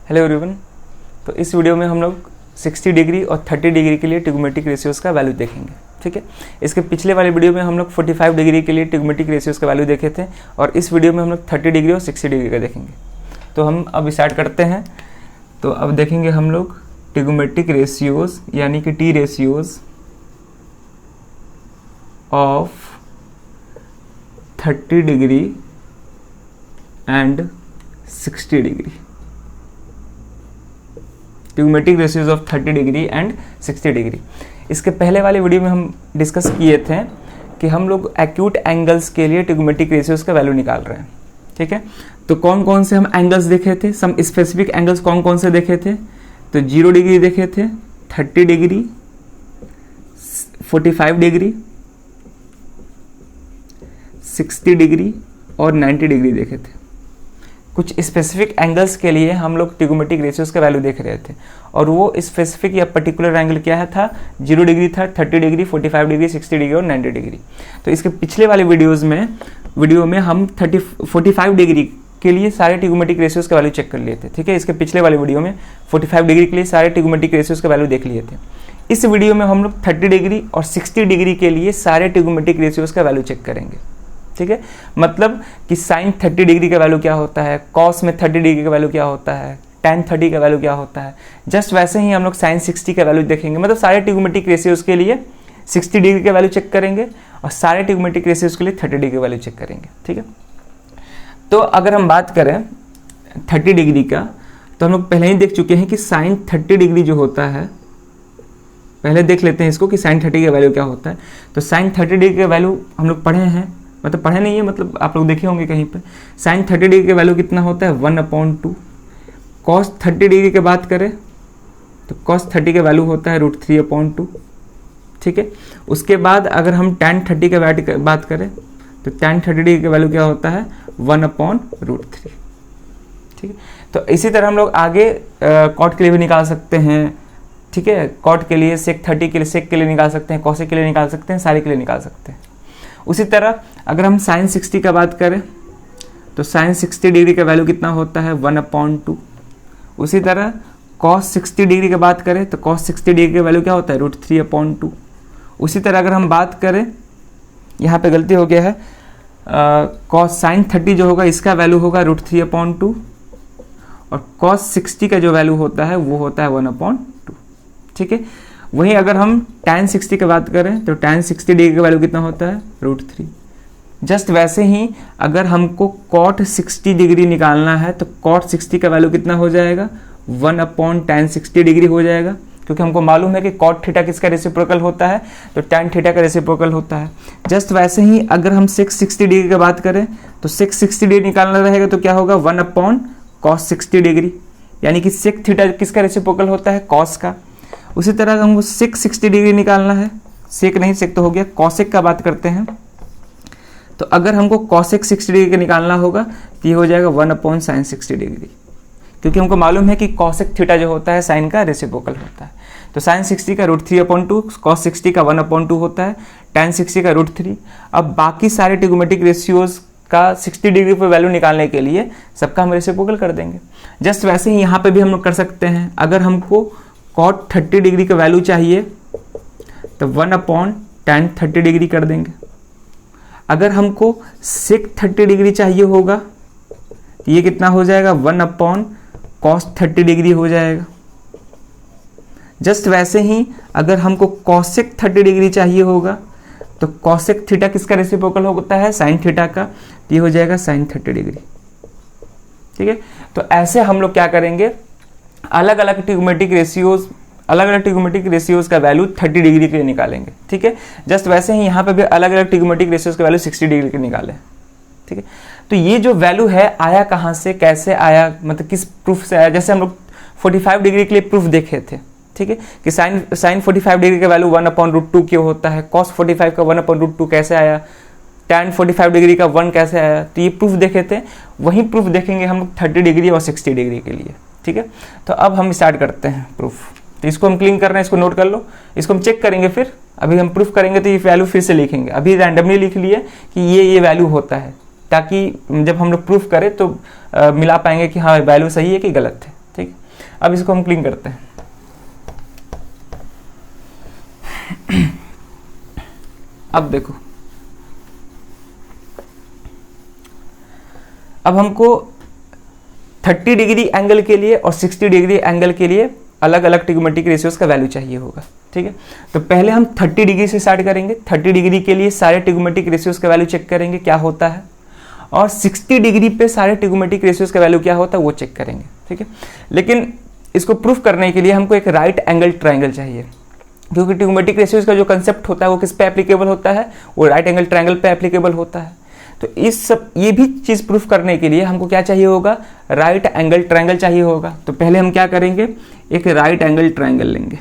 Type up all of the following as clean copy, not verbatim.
Hello everyone. तो इस video में हम लोग 60 डिग्री और 30 डिग्री के लिए ट्रिग्नोमेट्रिक रेशियोज़ का वैल्यू देखेंगे। ठीक है, इसके पिछले वाले वीडियो में हम लोग 45 डिग्री के लिए ट्रिग्नोमेट्रिक रेशियोज़ का वैल्यू देखे थे और इस वीडियो में हम लोग 30 डिग्री और 60 डिग्री का देखेंगे। तो हम अब स्टार्ट करते हैं। तो अब देखेंगे हम लोग ट्रिग्नोमेट्रिक रेशियोज़ यानी कि T ratios of 30 degree and 60 degree. Trigonometric ratios of 30 degree and 60 degree. इसके पहले वाले वीडियो में हम डिस्कस किए थे कि हम लोग एक्यूट एंगल्स के लिए ट्रिग्नोमेट्रिक रेशियोज का वैल्यू निकाल रहे हैं। ठीक है, तो कौन कौन से हम एंगल्स देखे थे, सम स्पेसिफिक एंगल्स कौन कौन से देखे थे। तो 0 डिग्री देखे थे, 30 डिग्री, 45 डिग्री, 60 डिग्री और 90 डिग्री देखे थे। कुछ स्पेसिफिक एंगल्स के लिए हम लोग ट्रिग्नोमेट्रिक रेशियोज का वैल्यू देख रहे थे और वो स्पेसिफिक या पर्टिकुलर एंगल क्या है था, 0 डिग्री था, 30 डिग्री, 45 डिग्री, 60 डिग्री और 90 डिग्री। तो इसके पिछले वाले वीडियो में हम 45 डिग्री के लिए सारे ट्रिग्नोमेट्रिक रेशियोज का वैल्यू चेक कर लिए थे। ठीक है, इसके पिछले वाले वीडियो में 45 डिग्री के लिए सारे ट्रिग्नोमेट्रिक रेशियोज का वैल्यू देख लिए थे। इस वीडियो में हम लोग 30 डिग्री और 60 डिग्री के लिए सारे ट्रिग्नोमेट्रिक रेशियोज का वैल्यू चेक करेंगे। ठीक है, मतलब कि साइन 30 डिग्री का वैल्यू क्या होता है, कॉस में 30 डिग्री का वैल्यू क्या होता है, tan 30 का वैल्यू क्या होता है। जस्ट वैसे ही हम लोग साइन 60 का वैल्यू देखेंगे। मतलब सारे ट्रिग्नोमेट्रिक रेशियोज के लिए 60 डिग्री का वैल्यू चेक करेंगे और सारे ट्रिग्नोमेट्रिक रेशियोज के लिए 30 डिग्री का वैल्यू चेक करेंगे। ठीक है, तो अगर हम बात करें 30 डिग्री का, तो हम लोग पहले ही देख चुके हैं कि साइन 30 डिग्री जो होता है, पहले देख लेते हैं इसको कि साइन 30 का वैल्यू क्या होता है। तो साइन 30 डिग्री का वैल्यू हम लोग पढ़े हैं, मतलब पढ़े नहीं है, मतलब आप लोग देखे होंगे कहीं पे। साइन 30 डिग्री का वैल्यू कितना होता है, 1/2। कॉस 30 डिग्री की बात करें तो कॉस 30 का वैल्यू होता है √3/2। ठीक है, उसके बाद अगर हम tan 30 की बात करें तो tan 30 डिग्री का वैल्यू क्या होता है, 1/√3। ठीक है, तो इसी तरह हम लोग आगे कॉट के लिए भी निकाल सकते हैं। ठीक है, कॉट के लिए सेक 30 के लिए सेक के लिए निकाल सकते हैं, कॉसेक के लिए निकाल सकते हैं, सारे के लिए निकाल सकते हैं। उसी तरह अगर हम साइन 60 का बात करें तो साइन 60 डिग्री का वैल्यू कितना होता है, 1/2। उसी तरह कॉस 60 डिग्री की बात करें तो कॉस 60 डिग्री का वैल्यू क्या होता है, √3/2। उसी तरह अगर हम बात करें, यहाँ पे गलती हो गया है, कॉस साइन 30 जो होगा इसका वैल्यू होगा √3/2 और कॉस 60 का जो वैल्यू होता है वो होता है 1/2। ठीक है, वहीं अगर हम tan 60 की बात करें तो tan 60 डिग्री का वैल्यू कितना होता है, √3। जस्ट वैसे ही अगर हमको cot 60 डिग्री निकालना है तो cot 60 का वैल्यू कितना हो जाएगा, 1/tan 60 डिग्री हो जाएगा, क्योंकि हमको मालूम है कि cot थीटा किसका रेसिप्रोकल होता है, तो tan थीटा का रेसिप्रोकल होता है। जस्ट वैसे ही अगर हम sec 60 डिग्री की बात करें तो sec 60 डिग्री निकालना रहेगा तो क्या होगा, 1/cos 60 डिग्री, यानी कि sec थीटा किसका रेसिप्रोकल होता है, cos का। उसी तरह हमको सेक 60 डिग्री निकालना है, सेक नहीं, सेक तो हो गया, कॉसेक का बात करते हैं। तो अगर हमको कॉसेक 60 डिग्री का निकालना होगा तो ये हो जाएगा 1/sin 60 डिग्री, क्योंकि हमको मालूम है कि कॉसेक थीटा जो होता है साइन का रेसिप्रोकल होता है। तो साइन 60 का √3/2, कॉस 60 का 1/2 होता है, tan 60 का √3। अब बाकी सारे ट्रिग्नोमेट्रिक रेशियोज का 60 डिग्री पर वैल्यू निकालने के लिए सबका हम रेसिप्रोकल कर देंगे। जस्ट वैसे ही यहाँ पे भी हम लोग कर सकते हैं। अगर हमको cot 30 डिग्री का वैल्यू चाहिए तो 1/tan 30 डिग्री कर देंगे। अगर हमको sec 30 डिग्री चाहिए होगा तो ये कितना हो जाएगा, 1/cos 30 डिग्री हो जाएगा। जस्ट वैसे ही अगर हमको cosec 30 डिग्री चाहिए होगा तो cosec थीटा किसका रेसिप्रोकल होता है, sin थीटा का, तो ये हो जाएगा sin 30 डिग्री। ठीक है, तो ऐसे हम लोग क्या करेंगे, अलग अलग ट्रिग्नोमेट्रिक रेशियोज का वैल्यू 30 डिग्री के लिए निकालेंगे। ठीक है, जस्ट वैसे ही यहाँ पे भी अलग अलग ट्रिग्नोमेट्रिक रेशियोज का वैल्यू 60 डिग्री के निकाले। ठीक है, तो ये जो वैल्यू है आया कहाँ से, कैसे आया, मतलब किस प्रूफ से आया। जैसे हम लोग 45 डिग्री के लिए प्रूफ देखे थे। ठीक है, कि साइन 45 डिग्री का वैल्यू 1/√2 क्यों होता है, कॉस 45 का 1/√2 कैसे आया, tan 45 डिग्री का 1 कैसे आया, तो ये प्रूफ देखे थे। वही प्रूफ देखेंगे हम लोग 30 डिग्री और 60 डिग्री के लिए। ठीक है, तो अब हम स्टार्ट करते हैं प्रूफ। तो इसको हम क्लीन कर रहे हैं, इसको नोट कर लो, इसको हम चेक करेंगे, फिर अभी हम प्रूफ करेंगे तो ये वैल्यू फिर से लिखेंगे। अभी रैंडमली लिख लिए कि ये वैल्यू होता है, ताकि जब हम लोग प्रूफ करें तो मिला पाएंगे कि हाँ वैल्यू सही है कि गलत है। ठीक, अब इसको हम क्लीन करते हैं। अब देखो, अब हमको 30 डिग्री एंगल के लिए और 60 डिग्री एंगल के लिए अलग अलग ट्रिग्नोमेट्रिक रेशियोज का वैल्यू चाहिए होगा, ठीक है। तो पहले हम 30 डिग्री से स्टार्ट करेंगे। 30 डिग्री के लिए सारे ट्रिग्नोमेट्रिक रेशियोज का वैल्यू चेक करेंगे क्या होता है, और 60 डिग्री पे सारे ट्रिग्नोमेट्रिक रेशियोज का वैल्यू क्या होता है वो चेक करेंगे, ठीक है। लेकिन इसको प्रूफ करने के लिए हमको एक राइट एंगल ट्रायंगल चाहिए, क्योंकि ट्रिग्नोमेट्रिक रेशियोज का जो कंसेप्ट होता है वो किस पे एप्लीकेबल होता है, वो राइट एंगल ट्रायंगल पे एप्लीकेबल होता है। तो ये भी चीज़ प्रूफ करने के लिए हमको क्या चाहिए होगा, राइट एंगल ट्रायंगल चाहिए होगा। तो पहले हम क्या करेंगे, एक राइट एंगल ट्रायंगल लेंगे।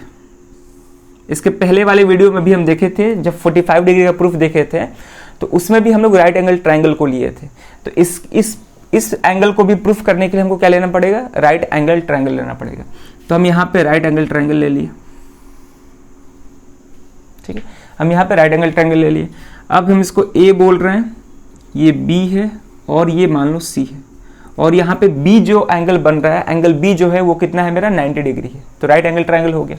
इसके पहले वाले वीडियो में भी हम देखे थे, जब 45 डिग्री का प्रूफ देखे थे तो उसमें भी हम लोग राइट एंगल ट्रायंगल को लिए थे। तो इस एंगल को भी प्रूफ करने के लिए हमको क्या लेना पड़ेगा, राइट एंगल ट्रायंगल लेना पड़ेगा। तो हम यहाँ पे राइट एंगल ट्रायंगल ले लिए, ठीक है। हम यहाँ पे राइट एंगल ट्रायंगल ले लिए। अब हम इसको ए बोल रहे हैं, ये बी है और ये मान लो सी है, और यहाँ पे बी जो एंगल बन रहा है, एंगल बी जो है वो कितना है मेरा, 90 डिग्री है। तो राइट एंगल ट्रायंगल हो गया।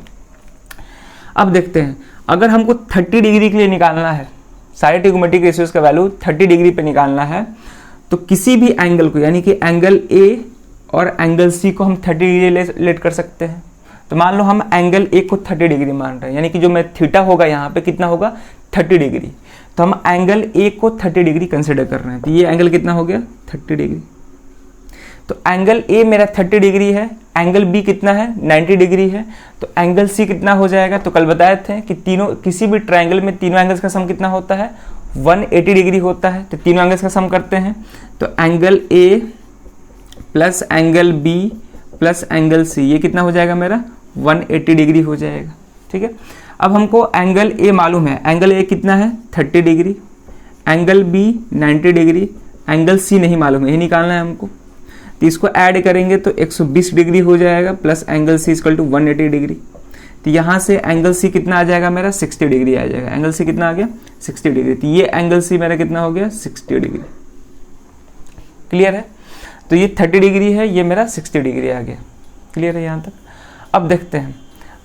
अब देखते हैं, अगर हमको 30 डिग्री के लिए निकालना है, सारे ट्रिग्नोमेट्रिक रेशियोज का वैल्यू 30 डिग्री पे निकालना है, तो किसी भी एंगल को, यानी कि एंगल ए और एंगल सी को हम 30 डिग्री लेट कर सकते हैं। तो मान लो हम एंगल ए को 30 डिग्री मान रहे हैं, यानी कि जो मैं थीटा होगा यहाँ पे कितना होगा, 30 डिग्री। तो हम एंगल ए को 30 डिग्री कंसिडर कर रहे हैं। तो ये एंगल कितना हो गया, 30 डिग्री। तो एंगल ए मेरा 30 डिग्री है, एंगल बी कितना है, 90 डिग्री है। तो एंगल सी कितना हो जाएगा, तो कल बताए थे कि किसी भी ट्रायंगल में तीनों एंगल्स का सम कितना होता है, 180 डिग्री होता है। तो तीनों एंगल्स का सम करते हैं, तो angle A plus angle B plus angle C, ये कितना हो जाएगा मेरा, 180 डिग्री हो जाएगा, ठीक है। अब हमको एंगल ए मालूम है, एंगल ए कितना है, 30 degree, angle B 90 degree, angle C नहीं मालूम है, ये निकालना है हमको। तो इसको ऐड करेंगे तो 120 डिग्री हो जाएगा, plus angle C equal to 180 degree. तो यहाँ से एंगल सी कितना आ जाएगा मेरा, 60 डिग्री आ जाएगा। एंगल सी कितना आ गया, 60 डिग्री। तो ये एंगल सी मेरा कितना हो गया, 60 डिग्री। क्लियर है। तो ये 30 डिग्री है, ये मेरा 60 डिग्री आ गया। क्लियर है यहाँ तक। अब देखते हैं,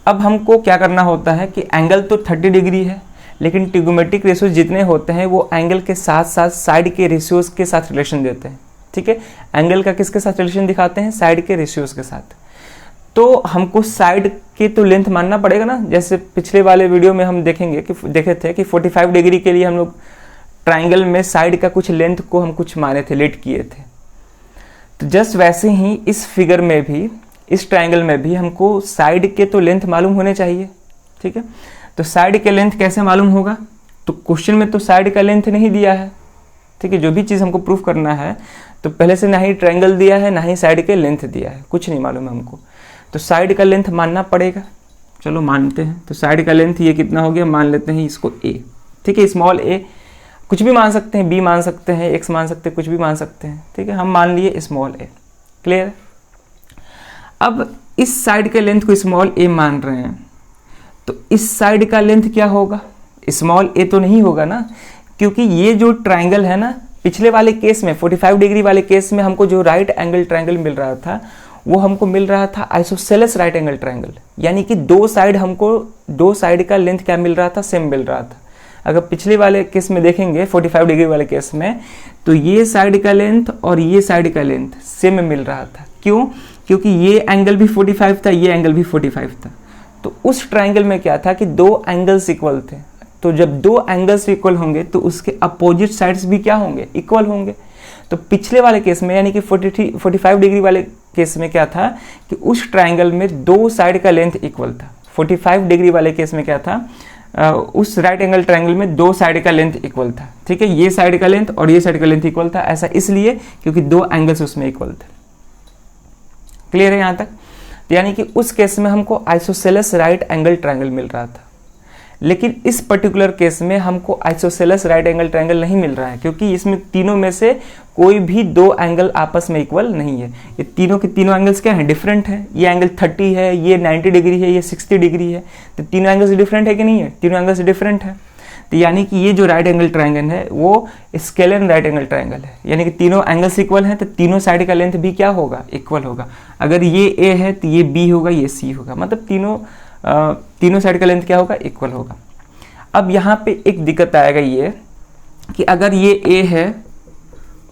अब हमको क्या करना होता है कि एंगल तो 30 डिग्री है, लेकिन ट्रिग्नोमेट्रिक रेशियोज जितने होते हैं वो एंगल के साथ साथ साइड के रेशियोज के साथ रिलेशन देते हैं, ठीक है। एंगल का किसके साथ रिलेशन दिखाते हैं, साइड के रेशियोज के साथ। तो हमको साइड के तो लेंथ मानना पड़ेगा ना, जैसे पिछले वाले वीडियो में हम देखे थे कि 45 डिग्री के लिए हम लोग ट्राइंगल में साइड का कुछ लेंथ को हम कुछ माने थे, लेट किए थे। तो जस्ट वैसे ही इस फिगर में भी, इस ट्राइंगल में भी हमको साइड के तो लेंथ मालूम होने चाहिए, ठीक है। तो साइड के लेंथ कैसे मालूम होगा, तो क्वेश्चन में तो साइड का लेंथ नहीं दिया है, ठीक है। जो भी चीज़ हमको प्रूफ करना है तो पहले से ना ही ट्रायंगल दिया है ना ही साइड के लेंथ दिया है, कुछ नहीं मालूम है हमको। तो साइड का लेंथ मानना पड़ेगा, चलो मानते हैं। तो साइड का लेंथ ये कितना हो गया, मान लेते हैं इसको a, ठीक है। स्मॉल a कुछ भी मान सकते हैं, b मान सकते हैं, x मान सकते हैं, कुछ भी मान सकते हैं, ठीक है। हम मान लिए स्मॉल a। क्लियर। अब इस साइड के लेंथ को स्मॉल a मान रहे हैं, तो इस साइड का लेंथ क्या होगा, स्मॉल a तो नहीं होगा ना, क्योंकि ये जो ट्रायंगल है ना, पिछले वाले केस में 45 डिग्री वाले केस में हमको जो राइट एंगल ट्रायंगल मिल रहा था वो हमको मिल रहा था आइसोसेलेस राइट एंगल ट्रायंगल, यानी कि दो साइड का लेंथ क्या मिल रहा था, सेम मिल रहा था। अगर पिछले वाले केस में देखेंगे 45 डिग्री वाले केस में, तो ये साइड का लेंथ और ये साइड का लेंथ सेम मिल रहा था। क्यों, क्योंकि ये एंगल भी 45 था, ये एंगल भी 45 था। तो उस ट्रायंगल में क्या था कि दो एंगल्स इक्वल थे। तो जब दो एंगल्स इक्वल होंगे तो उसके अपोजिट साइड्स भी क्या होंगे, इक्वल होंगे। तो पिछले वाले केस में यानी कि 45 डिग्री वाले केस में क्या था कि उस ट्रायंगल में दो साइड का लेंथ इक्वल था। 45 डिग्री वाले केस में क्या था, उस राइट एंगल ट्रायंगल में दो साइड का लेंथ इक्वल था, ठीक है। ये साइड का लेंथ और ये साइड का लेंथ इक्वल था। ऐसा इसलिए क्योंकि दो एंगल्स उसमें इक्वल थे। क्लियर है यहाँ तक। तो यानी कि उस केस में हमको आइसोसेलेस राइट एंगल ट्रायंगल मिल रहा था, लेकिन इस पर्टिकुलर केस में हमको आइसोसेलेस राइट एंगल ट्रायंगल नहीं मिल रहा है, क्योंकि इसमें तीनों में से कोई भी दो एंगल आपस में इक्वल नहीं है। ये तीनों के तीनों एंगल्स क्या हैं, डिफरेंट है। ये एंगल 30 है, ये 90 डिग्री है, ये 60 डिग्री है। तो तीनों एंगल्स डिफरेंट है कि नहीं है, तीनों एंगल्स डिफरेंट है। तो यानी कि ये जो राइट एंगल ट्राइंगल है वो स्केलर राइट एंगल ट्राइंगल है, यानी कि तीनों एंगल्स इक्वल हैं तो तीनों साइड का लेंथ भी क्या होगा, इक्वल होगा। अगर ये ए है तो ये बी होगा, ये सी होगा, मतलब तीनों साइड का लेंथ क्या होगा, इक्वल होगा। अब यहाँ पे एक दिक्कत आएगा ये कि अगर ये ए है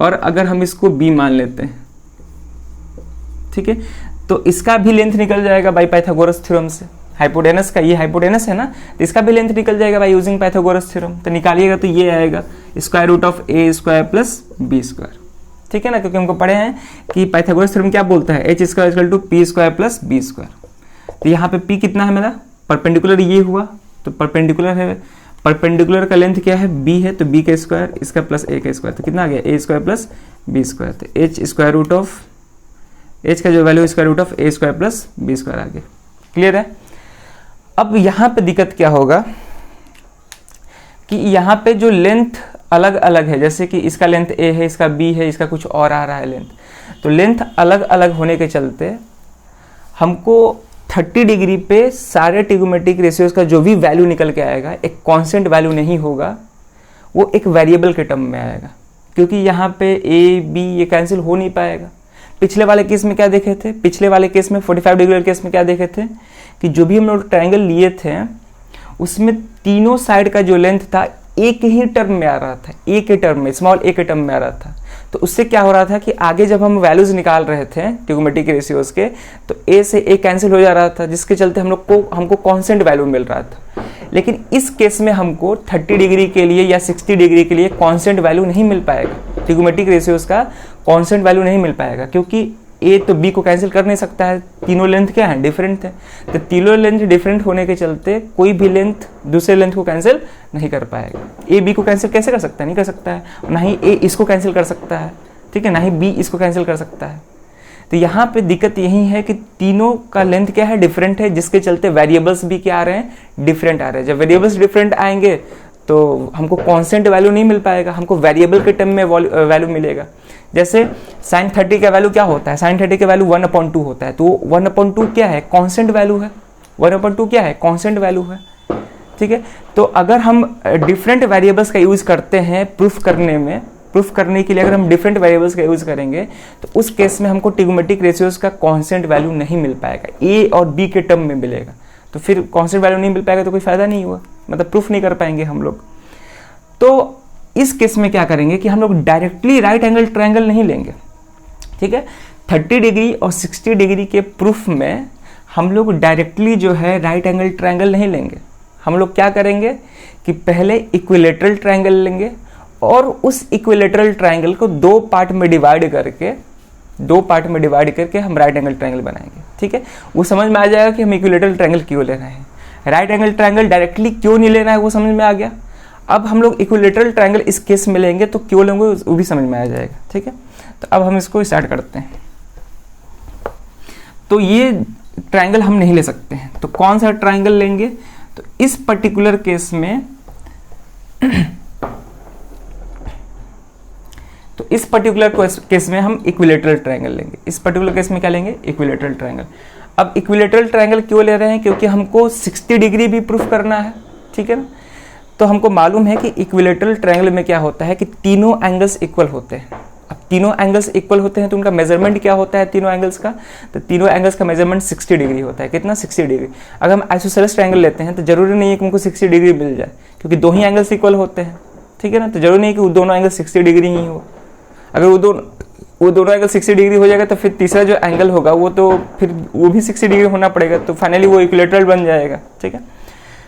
और अगर हम इसको बी मान लेते हैं, ठीक है, तो इसका भी लेंथ निकल जाएगा बाई पाइथागोरस थ्योरम से। हाइपोटेनस का, ये हाइपोटेनस है ना, तो इसका भी लेंथ निकल जाएगा बाई यूजिंग पाइथागोरस थ्योरम। तो निकालिएगा तो ये आएगा square root of A square plus B square, ठीक है ना, क्योंकि हमको पढ़े हैं कि पाइथागोरस थ्योरम क्या बोलता है, H square equal to P square plus B square. तो यहाँ पे पी कितना है मेरा, परपेंडिकुलर ये हुआ तो परपेंडिकुलर है, परपेंडिकुलर का लेंथ क्या है, बी है, तो बी का स्क्वायर इसका प्लस ए का स्क्वायर, तो कितना आ गया, A square plus B square. तो H square root of, H का जो value square root of A square plus B square आ गया। क्लियर है। अब यहाँ पे दिक्कत क्या होगा कि यहाँ पे जो लेंथ अलग अलग है, जैसे कि इसका लेंथ ए है, इसका बी है, इसका कुछ और आ रहा है लेंथ, तो लेंथ अलग अलग होने के चलते हमको 30 डिग्री पे सारे ट्रिगोनोमेट्रिक रेशियोज का जो भी वैल्यू निकल के आएगा एक कांस्टेंट वैल्यू नहीं होगा, वो एक वेरिएबल के टर्म में आएगा, क्योंकि यहाँ पे ए बी ये कैंसिल हो नहीं पाएगा। पिछले वाले केस में क्या देखे थे, पिछले वाले केस में 45 डिग्री वाले केस में क्या देखे थे कि जो भी हम लोग ट्रायंगल लिए थे उसमें तीनों साइड का जो लेंथ था एक ही टर्म में आ रहा था, एक ही टर्म में, स्मॉल ए के टर्म में आ रहा था। तो उससे क्या हो रहा था कि आगे जब हम वैल्यूज निकाल रहे थे ट्रिगोनोमेट्रिक रेशियोज के, तो ए से ए कैंसिल हो जा रहा था, जिसके चलते हमको कांस्टेंट वैल्यू मिल रहा था। लेकिन इस केस में हमको 30 डिग्री के लिए या 60 डिग्री के लिए कांस्टेंट वैल्यू नहीं मिल पाएगा, ट्रिगोनोमेट्रिक रेशियोज का कांस्टेंट वैल्यू नहीं मिल पाएगा, क्योंकि ए तो बी को कैंसिल कर नहीं सकता है, तीनों लेंथ क्या है, डिफरेंट है। तो तीनों लेंथ डिफरेंट होने के चलते कोई भी लेंथ दूसरे लेंथ को कैंसिल नहीं कर पाएगा। ए बी को कैंसिल कैसे कर सकता है, नहीं कर सकता है, ना ही ए इसको कैंसिल कर सकता है, ठीक है, ना ही बी इसको कैंसिल कर सकता है। तो यहाँ पे दिक्कत यही है कि तीनों का लेंथ क्या है, डिफरेंट है, जिसके चलते वेरिएबल्स भी क्या आ रहे हैं, डिफरेंट आ रहे हैं। जब वेरिएबल्स डिफरेंट आएंगे तो हमको कांस्टेंट वैल्यू नहीं मिल पाएगा, हमको वेरिएबल के टर्म में वैल्यू मिलेगा। जैसे sin 30 का वैल्यू क्या होता है, sin 30 का वैल्यू 1/2 होता है, तो 1/2 क्या है, कांस्टेंट वैल्यू है, 1/2 क्या है, कांस्टेंट वैल्यू है, ठीक है। तो अगर हम डिफरेंट वेरिएबल्स का यूज करते हैं प्रूफ करने के लिए अगर हम डिफरेंट वेरिएबल्स का यूज करेंगे तो उस केस में हमको ट्रिगोनोमेट्रिक रेशियोज का कांस्टेंट वैल्यू नहीं मिल पाएगा, ए और बी के टर्म में मिलेगा। तो फिर कांस्टेंट वैल्यू नहीं मिल पाएगा तो कोई फायदा नहीं हुआ, मतलब प्रूफ नहीं कर पाएंगे हम लोग। तो इस केस में क्या करेंगे कि हम लोग डायरेक्टली राइट एंगल ट्रायंगल नहीं लेंगे, ठीक है। 30 डिग्री और 60 डिग्री के प्रूफ में हम लोग डायरेक्टली जो है राइट एंगल ट्रायंगल नहीं लेंगे। हम लोग क्या करेंगे कि पहले इक्विलेटरल ट्रायंगल लेंगे और उस इक्विलेटरल ट्रायंगल को दो पार्ट में डिवाइड करके हम राइट एंगल ट्रायंगल बनाएंगे, ठीक है। वो समझ में आ जाएगा कि हम इक्विलेटरल ट्रायंगल क्यों ले रहे हैं, राइट एंगल ट्रायंगल डायरेक्टली क्यों नहीं लेना है, वो समझ में आ गया। अब हम लोग इक्विलेटरल ट्रायंगल इस केस में लेंगे तो क्यों लेंगे वो भी समझ में आ जाएगा, ठीक है। तो अब हम इसको स्टार्ट करते हैं। तो ये ट्रायंगल हम नहीं ले सकते हैं, तो कौन सा ट्रायंगल लेंगे, तो इस पर्टिकुलर केस में हम इक्विलेटरल ट्रायंगल लेंगे। इस पर्टिकुलर केस में क्या लेंगे, इक्विलेटरल ट्रायंगल। अब इक्विलेटरल ट्रायंगल क्यों ले रहे हैं, क्योंकि हमको 60 डिग्री भी प्रूफ करना है, ठीक है ना। तो हमको मालूम है कि इक्विलेटरल ट्रायंगल में क्या होता है कि तीनों एंगल्स इक्वल होते हैं। अब तीनों एंगल्स इक्वल होते हैं तो उनका मेजरमेंट क्या होता है तीनों एंगल्स का, तो तीनों एंगल्स का मेजरमेंट 60 डिग्री होता है। कितना, 60 डिग्री। अगर हम आइसोसेलेस ट्रायंगल लेते हैं तो जरूरी नहीं है कि हमको 60 डिग्री मिल जाए, क्योंकि दो ही एंगल्स इक्वल होते हैं, ठीक है ना। तो जरूरी नहीं कि वो दोनों एंगल 60 डिग्री ही हो। अगर वो दोनों एंगल 60 डिग्री हो जाएगा तो फिर तीसरा जो एंगल होगा वो तो फिर वो भी 60 डिग्री होना पड़ेगा, तो फाइनली वो इक्विलेटरल बन जाएगा, ठीक है।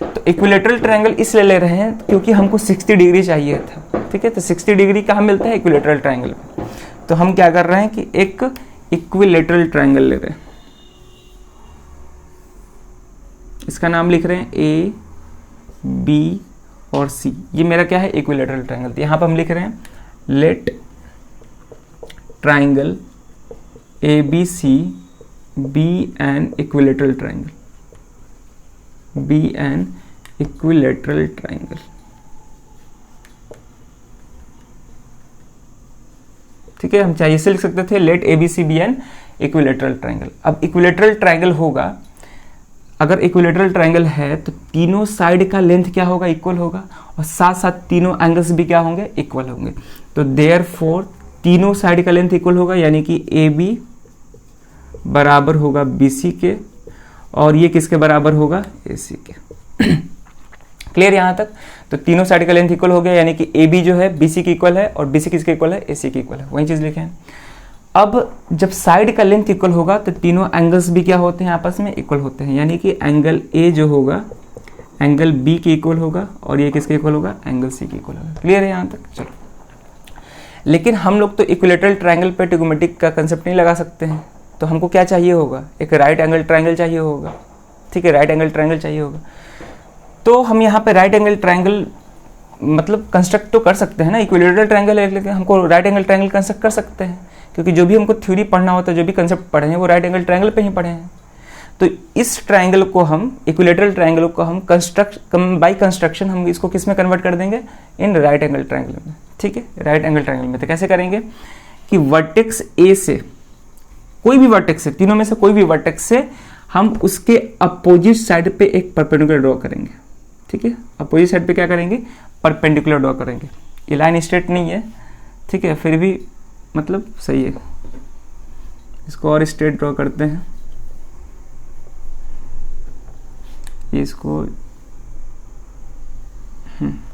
तो इक्विलेटरल ट्रायंगल इसलिए ले रहे हैं क्योंकि हमको 60 डिग्री चाहिए था, ठीक है। तो 60 डिग्री कहाँ मिलता है, इक्विलेटरल ट्रायंगल में। तो हम क्या कर रहे हैं कि एक इक्विलेटरल ट्रायंगल ले रहे हैं, इसका नाम लिख रहे हैं ए बी और सी। ये मेरा क्या है, इक्विलेटरल ट्रायंगल। तो यहाँ पर हम लिख रहे हैं let triangle A B C be an equilateral triangle, be an equilateral triangle, ठीक है। हम चाहिए से लिख सकते थे let A B C be an equilateral triangle. अब इक्विलेटरल ट्रायंगल होगा अगर इक्विलेटरल ट्रायंगल है तो तीनों साइड का लेंथ क्या होगा, इक्वल होगा, और साथ साथ तीनों एंगल्स भी क्या होंगे, इक्वल होंगे। तो देयरफॉर तीनों साइड का लेंथ इक्वल होगा, यानी कि ए बी बराबर होगा बी सी के, और ये किसके बराबर होगा, ए सी के। क्लियर यहाँ तक? तो तीनों साइड का लेंथ इक्वल हो गया, यानी कि ए बी जो है बी सी की इक्वल है, और बी सी किसके इक्वल है, ए सी की इक्वल है। वही चीज़ लिखे हैं। अब जब साइड का लेंथ इक्वल होगा तो तीनों एंगल्स भी क्या होते हैं, आपस में इक्वल होते हैं, यानी कि एंगल ए जो होगा एंगल बी के इक्वल होगा, और ये किसके इक्वल होगा, एंगल सी के इक्वल होगा। क्लियर है यहाँ तक? चलो, लेकिन हम लोग तो इक्विलेटरल ट्रायंगल पे ट्रिगोनोमेट्रिक का कंसेप्ट नहीं लगा सकते हैं, तो हमको क्या चाहिए होगा, एक राइट एंगल ट्रायंगल चाहिए होगा। ठीक है, राइट एंगल ट्रायंगल चाहिए होगा। तो हम यहाँ पे राइट एंगल ट्रायंगल मतलब कंस्ट्रक्ट तो कर सकते हैं ना, इक्विलेटरल ट्रायंगल है, लेकिन हमको राइट एंगल ट्रायंगल कंस्ट्रक्ट कर सकते हैं, क्योंकि जो भी हमको थ्योरी पढ़ना होता है, जो भी कंसेप्ट पढ़े हैं वो राइट एंगल ट्रायंगल पे ही पढ़े हैं। तो इस ट्रायंगल को हम, इक्विलेटरल ट्रायंगल को हम बाय कंस्ट्रक्शन हम इसको किस में कन्वर्ट कर देंगे, इन राइट एंगल ट्रायंगल में। ठीक है, राइट एंगल ट्रायंगल में। तो कैसे करेंगे कि वर्टेक्स ए से, कोई भी वर्टेक्स से, तीनों में से कोई भी वर्टेक्स से हम उसके अपोजिट साइड पे एक परपेंडिकुलर ड्रॉ करेंगे। ठीक है, अपोजिट साइड पे क्या करेंगे, परपेंडिकुलर ड्रॉ करेंगे। ये लाइन स्ट्रेट नहीं है, ठीक है, फिर भी मतलब सही है। इसको और स्ट्रेट ड्रॉ करते हैं, इसको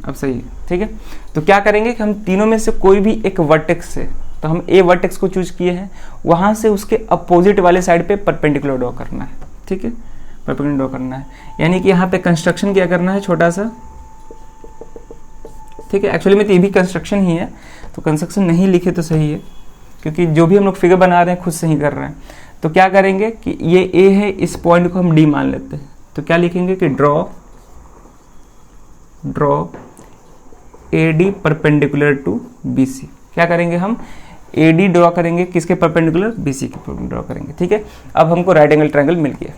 अब सही है। ठीक है, तो क्या करेंगे कि हम तीनों में से कोई भी एक वर्टेक्स से, तो हम ए वर्टेक्स को चूज किए हैं, वहां से उसके अपोजिट वाले साइड पे परपेंडिकुलर ड्रॉ करना है। ठीक है, परपेंडिकुलर ड्रॉ करना है, यानी कि यहाँ पे कंस्ट्रक्शन क्या करना है, छोटा सा। ठीक है, एक्चुअली में तो ये भी कंस्ट्रक्शन ही है, तो कंस्ट्रक्शन नहीं लिखे तो सही है, क्योंकि जो भी हम लोग फिगर बना रहे हैं खुद से ही कर रहे हैं। तो क्या करेंगे कि ये ए है, इस पॉइंट को हम डी मान लेते हैं। तो क्या लिखेंगे कि draw A D perpendicular to B C. क्या करेंगे हम, ए डी ड्रॉ करेंगे, किसके परपेंडिकुलर, बी सी के ड्रॉ करेंगे। ठीक है, अब हमको राइट एंगल ट्रायंगल मिल गया,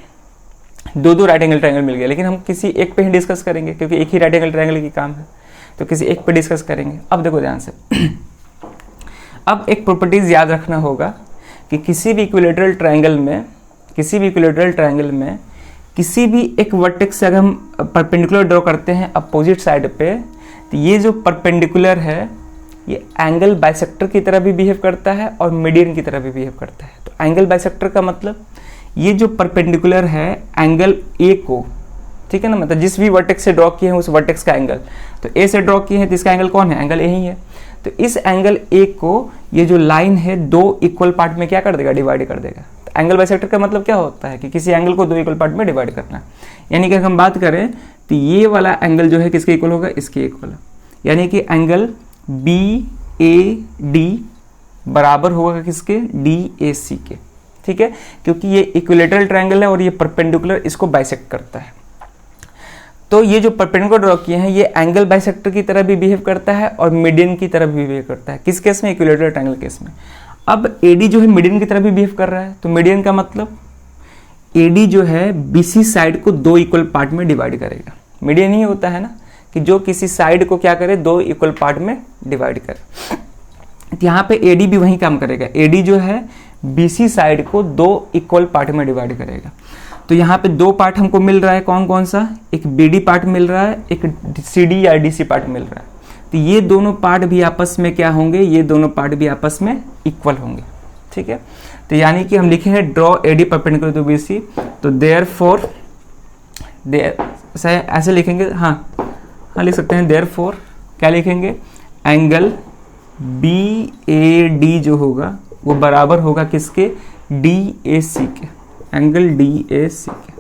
दो राइट एंगल ट्रायंगल मिल गया, लेकिन हम किसी एक पे ही डिस्कस करेंगे, क्योंकि एक ही राइट एंगल ट्रायंगल की काम है, तो किसी एक पे डिस्कस करेंगे। अब देखो ध्यान से अब एक प्रॉपर्टीज याद रखना होगा कि किसी भी इक्विलेटरल ट्रायंगल में किसी भी एक वर्टेक्स से अगर हम परपेंडिकुलर ड्रॉ करते हैं अपोजिट साइड पे, तो ये जो परपेंडिकुलर है ये एंगल बाइसेक्टर की तरह भी बिहेव करता है और मीडियन की तरह भी बिहेव करता है। तो एंगल बाइसेक्टर का मतलब ये जो परपेंडिकुलर है एंगल ए को, ठीक है ना, मतलब जिस भी वर्टेक्स से ड्रॉ किए हैं उस वर्टेक्स का एंगल, तो ए से ड्रॉ किए हैं तो इसका एंगल कौन है, एंगल ए ही है। तो इस एंगल ए को ये जो लाइन है दो इक्वल पार्ट में क्या कर देगा, डिवाइड कर देगा। तो एंगल बाइसेक्टर का मतलब क्या होता है कि किसी एंगल को दो इक्वल पार्ट में डिवाइड करना। यानी कि अगर हम बात करें तो ये वाला एंगल जो है किसके इक्वल होगा, इसके इक्वल, यानी कि एंगल बी ए डी बराबर होगा किसके, डी ए सी के। ठीक है, क्योंकि ये इक्विलेटरल ट्रायंगल है और ये परपेंडिकुलर इसको बाइसेक्ट करता है। तो ये जो परपेंडिकुलर ड्रॉ किए हैं ये एंगल बाइसेक्टर की तरह भी बिहेव करता है और मीडियन की तरह भी बिहेव करता है। किस केस में, इक्विलेटरल ट्रायंगल केस में। अब एडी जो है मीडियन की तरह भी बिहेव कर रहा है, तो मीडियन का मतलब एडी जो है बीसी साइड को दो इक्वल पार्ट में डिवाइड करेगा। मीडियन ही होता है ना कि जो किसी साइड को क्या करे, दो इक्वल पार्ट में डिवाइड करे। तो यहाँ पे एडी भी वही काम करेगा, एडी जो है बीसी साइड को दो इक्वल पार्ट में डिवाइड करेगा। तो यहाँ पे दो पार्ट हमको मिल रहा है, कौन कौन सा, एक बीडी पार्ट मिल रहा है, एक सीडी या डीसी पार्ट मिल रहा है। तो ये दोनों पार्ट भी आपस में क्या होंगे, ये दोनों पार्ट भी आपस में इक्वल होंगे। ठीक है, तो यानी कि हम लिखेंगे draw AD perpendicular to BC, तो देयरफॉर ऐसे लिखेंगे, हाँ लिख सकते हैं, देयरफॉर क्या लिखेंगे, एंगल बी ए डी जो होगा वो बराबर होगा किसके, डी ए सी के, एंगल डी ए सी के।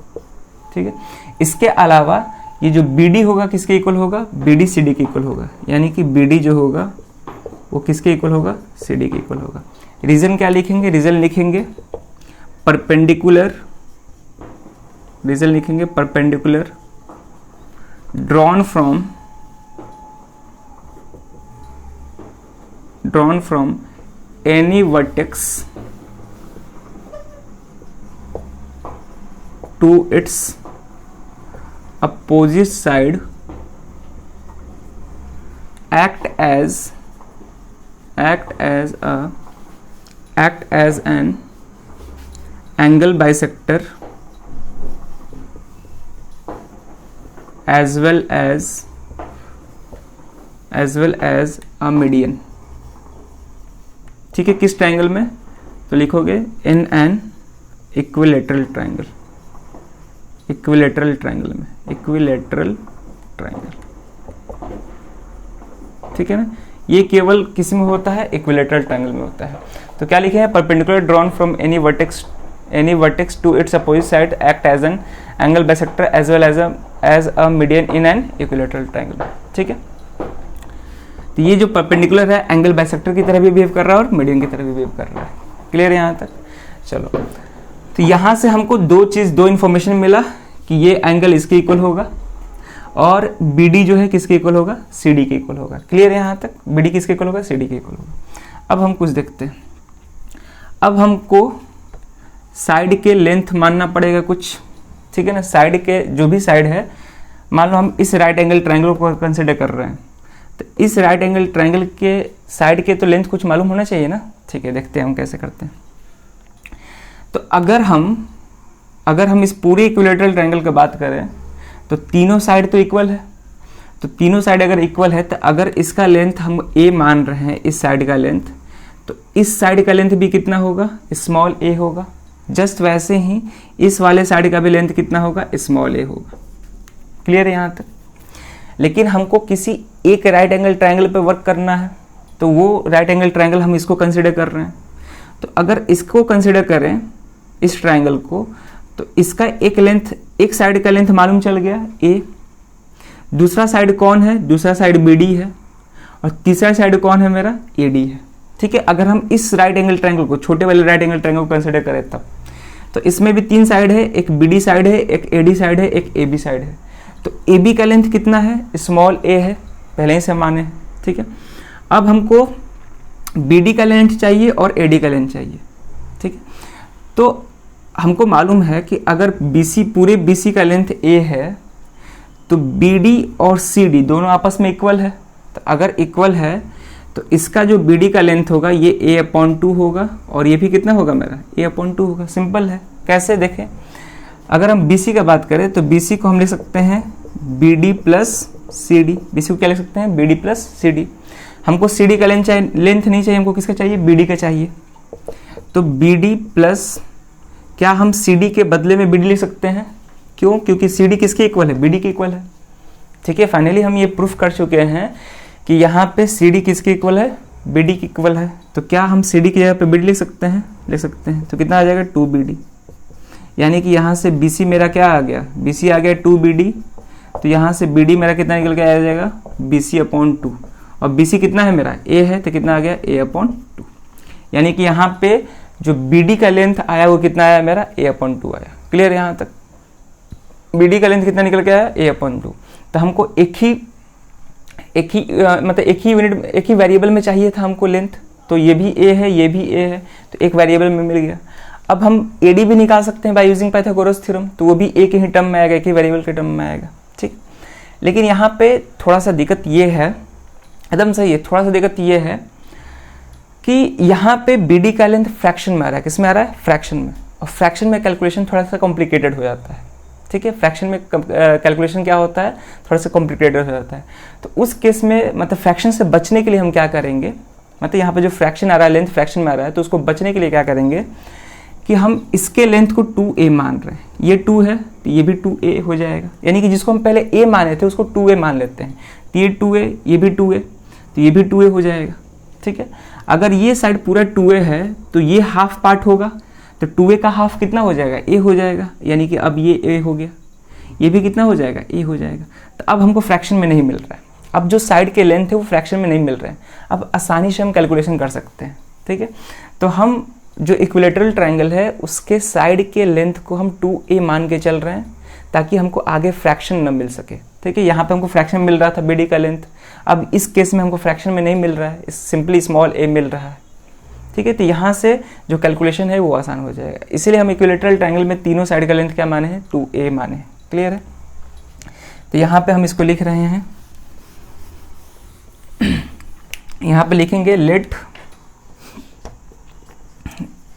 ठीक है, इसके अलावा ये जो बी डी होगा किसके इक्वल होगा, बी डी सी डी के इक्वल होगा, यानी कि बी डी जो होगा वो किसके इक्वल होगा, सी डी के इक्वल होगा। रीजन क्या लिखेंगे, रीजन लिखेंगे परपेंडिकुलर, रीजन लिखेंगे perpendicular drawn from any vertex to its opposite side act as an angle bisector as well as a median. ठीक है, किस ट्राइंगल में? तो लिखोगे in an equilateral triangle, equilateral triangle में, इक्विलेटरल ट्राइंगल। ठीक है ना, ये केवल किस में होता है? इक्विलेटरल ट्राइंगल में होता है। तो क्या लिखे हैं? Perpendicular drawn from any vertex to its opposite side act as an angle bisector as well as a median in an equilateral triangle. ठीक है, तो ये जो परपेंडिकुलर है एंगल बाइसेक्टर की तरह भी बिहेव कर रहा है और मीडियन की तरह भी बिहेव कर रहा है। क्लियर है यहाँ तक? चलो, तो यहाँ से हमको दो इन्फॉर्मेशन मिला कि ये एंगल इसके इक्वल होगा और BD जो है किसके इक्वल होगा? CD के इक्वल होगा। क्लियर है यहाँ तक? BD किसके इक्वल होगा? CD के इक्वल होगा। अब हम कुछ देखते हैं। अब हमको साइड के लेंथ मानना पड़ेगा कुछ। ठीक है ना, साइड के जो भी साइड है, मान लो हम इस राइट एंगल ट्राइंगल को कंसिडर कर रहे हैं, तो इस राइट एंगल ट्राइंगल के साइड के तो लेंथ कुछ मालूम होना चाहिए ना। ठीक है, देखते हैं हम कैसे करते हैं। तो अगर हम इस पूरे इक्विलेटरल ट्राइंगल की बात करें तो तीनों साइड तो इक्वल है। तो तीनों साइड अगर इक्वल है तो अगर इसका लेंथ हम a मान रहे हैं, इस साइड का लेंथ, तो इस साइड का लेंथ भी कितना होगा? स्मॉल a होगा। जस्ट वैसे ही इस वाले साइड का भी लेंथ कितना होगा? स्मॉल a होगा। क्लियर है यहाँ तक? लेकिन हमको किसी एक राइट एंगल ट्राइंगल पे वर्क करना है, तो वो राइट एंगल ट्राइंगल हम इसको कंसिडर कर रहे हैं। तो अगर इसको कंसिडर करें, इस ट्राइंगल को, तो इसका एक साइड का लेंथ मालूम चल गया a, दूसरा साइड कौन है? दूसरा साइड BD है, और तीसरा साइड कौन है? मेरा AD है। ठीक है, अगर हम इस राइट एंगल ट्राइंगल को, छोटे वाले राइट एंगल ट्राइंगल को कंसिडर करें तब, तो इसमें भी 3 साइड है, एक BD साइड है, एक AD साइड है, एक AB साइड है। तो AB का लेंथ कितना है? स्मॉल a है, पहले ही से माने। ठीक है, अब हमको BD का लेंथ चाहिए और AD का लेंथ चाहिए। ठीक है, तो हमको मालूम है कि अगर पूरे BC का लेंथ a है तो BD और CD दोनों आपस में इक्वल है। तो अगर इक्वल है तो इसका जो BD का लेंथ होगा ये a/2 होगा, और ये भी कितना होगा? मेरा a/2 होगा। सिंपल है। कैसे देखें? अगर हम BC का बात करें तो BC को हम लिख सकते हैं BD प्लस CD। BC को क्या लिख सकते हैं? BD plus CD। हमको CD का लेंथ नहीं चाहिए, हमको किसका चाहिए? BD का चाहिए। तो BD प्लस, क्या हम CD के बदले में BD लिख सकते हैं? क्यों? क्योंकि CD किसके इक्वल है? BD के इक्वल है। ठीक है, फाइनली हम ये प्रूफ कर चुके हैं कि यहाँ पे CD किसके इक्वल है? BD के इक्वल है। तो क्या हम CD की जगह पे BD लिख सकते हैं? लिख सकते हैं। तो कितना आ जाएगा? 2BD। यानी कि यहाँ से BC मेरा क्या आ गया? BC आ गया 2BD। तो यहाँ से BD मेरा कितना निकल के आ जाएगा? BC/2। और BC कितना है मेरा? A है, तो कितना आ गया? A/2। यानी कि यहाँ पे जो BD का लेंथ आया वो कितना आया? मेरा A/2 आया। क्लियर यहाँ तक? BD का लेंथ कितना निकल के आया? A/2। तो हमको एक ही वेरिएबल में चाहिए था हमको लेंथ। तो ये भी A है, ये भी A है, तो एक वेरिएबल में मिल गया। अब हम AD भी निकाल सकते हैं बाय यूजिंग पाइथागोरस थ्योरम, तो वो भी A के ही टर्म में आएगा, एक ही वेरिएबल के टर्म में आएगा। ठीक, लेकिन यहाँ पे थोड़ा सा दिक्कत ये है, एकदम सही है, थोड़ा सा दिक्कत ये है कि यहाँ पे BD का लेंथ फ्रैक्शन में आ रहा है। किस में आ रहा है? फ्रैक्शन में। और फ्रैक्शन में कैलकुलेशन थोड़ा सा कॉम्प्लिकेटेड हो जाता है। ठीक है, फ्रैक्शन में कैलकुलेशन क्या होता है? थोड़ा सा कॉम्प्लिकेटेड हो जाता है। तो उस केस में मतलब फ्रैक्शन से बचने के लिए हम क्या करेंगे, मतलब यहाँ पे जो फ्रैक्शन आ रहा है, लेंथ फ्रैक्शन में आ रहा है, तो उसको बचने के लिए क्या करेंगे कि हम इसके लेंथ को 2a मान रहे हैं। ये 2 है तो ये भी 2a हो जाएगा। यानी कि जिसको हम पहले a माने थे उसको 2a मान लेते हैं। तो ये 2a, ये भी 2a, तो ये भी 2a हो जाएगा। ठीक है, अगर ये साइड पूरा 2a है तो ये हाफ पार्ट होगा, तो 2a का हाफ कितना हो जाएगा? a हो जाएगा। यानी कि अब ये a हो गया, ये भी कितना हो जाएगा? a हो जाएगा। तो अब हमको फ्रैक्शन में नहीं मिल रहा है, अब जो साइड के लेंथ है वो फ्रैक्शन में नहीं मिल रहे हैं। अब आसानी से हम कैलकुलेशन कर सकते हैं। ठीक है, तो हम जो इक्विलेटरल ट्राइंगल है उसके साइड के लेंथ को हम 2a मान के चल रहे हैं ताकि हमको आगे फ्रैक्शन न मिल सके। ठीक है, यहाँ पे हमको फ्रैक्शन मिल रहा था BD का लेंथ, अब इस केस में हमको फ्रैक्शन में नहीं मिल रहा है, सिंपली स्मॉल a मिल रहा है। ठीक है, तो यहाँ से जो कैलकुलेशन है वो आसान हो जाएगा। इसीलिए हम इक्विलेटरल ट्राइंगल में तीनों साइड का लेंथ क्या माने हैं? 2a माने हैं। क्लियर है? तो यहाँ पे हम इसको लिख रहे हैं, यहाँ पे लिखेंगे let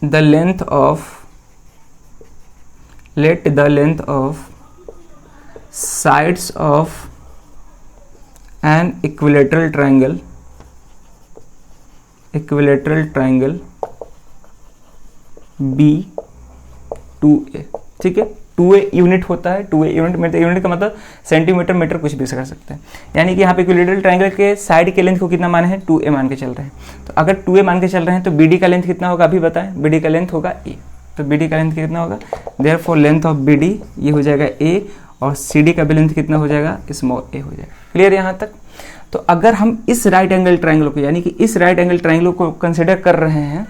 the length of sides of N equilateral triangle B2A, ठीक है। 2A यूनिट होता है, 2A यूनिट का मतलब सेंटीमीटर, मीटर, कुछ भी कर सकते हैं। यानी कि यहाँ पे इक्विलेटरल ट्राइंगल के साइड के लेंथ को कितना माने हैं, 2A मान के चल रहे हैं। तो अगर 2A मान के चल रहे हैं तो BD का लेंथ कितना होगा, अभी बताएं। BD का लेंथ होगा A, तो BD का लेंथ कितना होगा, देयरफॉर लेंथ ऑफ BD ये हो जाएगा A, और CD का भी लेंथ कितना हो जाएगा, स्मॉल a हो जाएगा। क्लियर यहाँ तक। तो अगर हम इस राइट एंगल ट्राइंगल को, यानी कि इस राइट एंगल ट्राइंगल को कंसिडर कर रहे हैं,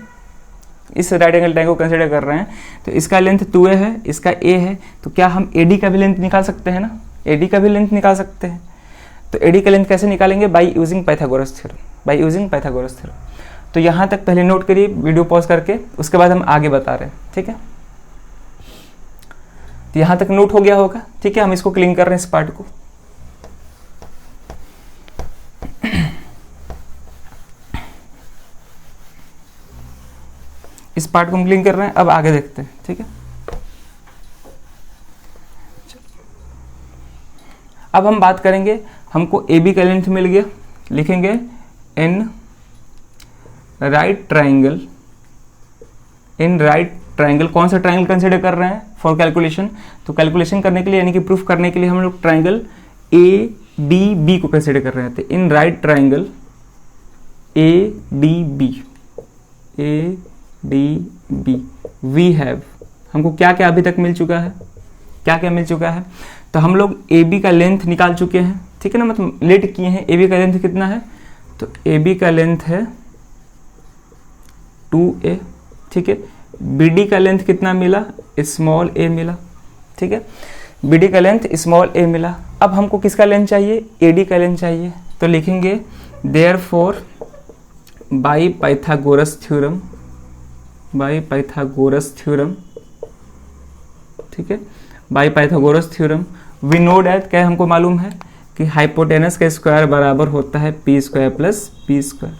इस राइट एंगल ट्राइंगल को कंसिडर कर रहे हैं, तो इसका लेंथ 2a है, इसका a है, तो क्या हम AD का भी लेंथ निकाल सकते हैं ना, AD का भी लेंथ निकाल सकते हैं। तो AD का लेंथ कैसे निकालेंगे, बाय यूजिंग पाइथागोरस थ्योरम, तो यहाँ तक पहले नोट करिए, वीडियो पॉज करके, उसके बाद हम आगे बता रहे हैं, ठीक है। तो यहाँ तक नोट हो गया होगा, ठीक है। हम इसको क्लीन कर रहे हैं, इस पार्ट को। इस पार्ट को हम क्लीन कर रहे हैं, अब आगे देखते हैं, ठीक है। अब हम बात करेंगे, हमको AB का लेंथ मिल गया, लिखेंगे इन राइट ट्राइंगल, कौन सा ट्राइंगल कंसिडर कर रहे हैं फॉर कैलकुलेशन, तो कैलकुलेशन करने के लिए, यानी कि प्रूफ करने के लिए हम लोग ट्राइंगल ADB को कंसिडर कर रहे थे। In right triangle ADB we have, हमको क्या क्या अभी तक मिल चुका है, तो हम लोग AB का लेंथ निकाल चुके हैं, ठीक है ना, मतलब लेट किए हैं। AB का लेंथ कितना है, तो AB का लेंथ है 2A, ठीक है। BD का लेंथ कितना मिला, स्मॉल a मिला, ठीक है। BD का लेंथ स्मॉल a मिला। अब हमको किसका लेंथ चाहिए, AD का लेंथ चाहिए, तो लिखेंगे देयरफॉर बाय पाइथागोरस थ्योरम, ठीक है। By Pythagoras theorem we know that, क्या हमको मालूम है कि हाइपोटेनस का स्क्वायर बराबर होता है p square plus p square,